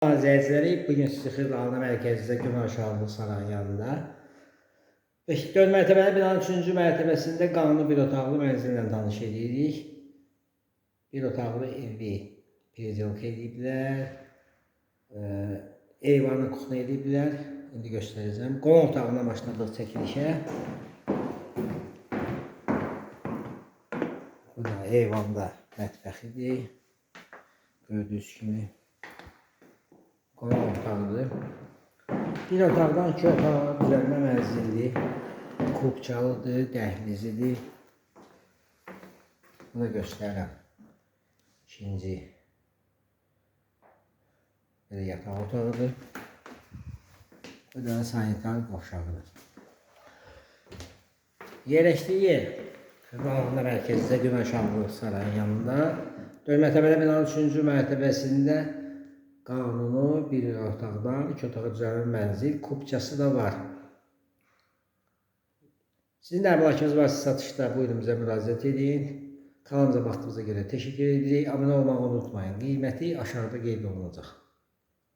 Əzizləri, bugün sizi Xırdalı mərkəzində Günaşarlıq Sarayı yanında 4 mərtəbəli binanın 3-cü mərtəbəsində qanuni bir otaqlı mənzillə tanış edirik. Bir otaqlı evi prezident ediblər. Eyvanı kuxna ediblər. İndi göstərəcəm. Qonaq otağına başladıq çəkilişə. Bu da eyvanda mətbəxidir. Gördüyünüz kimi. Qonaq otağıdır. Bir otaqdan 2 otağa düzəlmə mənzildir. Kubçalıdır, dəhlizidir. Bunu göstərirəm. İkinci belə yataq otağıdır. Bu da sanitar qovşağıdır. Yerləşdiyi yer Xırdalı mərkəzində Günaşarlıq Sarayı yanında 4 mərtəbəli binanın 3-cü mərtəbəsində qanunu bir otaqdan 2 otağa düzəlmə mənzil, kubçası da var. Sizin də əmlakınız varsa satışda buyurun bizə müraciət edin. Kanalımıza baxdığınıza görə təşəkkür edirik. Abunə olmağı unutmayın. Qiyməti aşağıda qeyd olunacaq.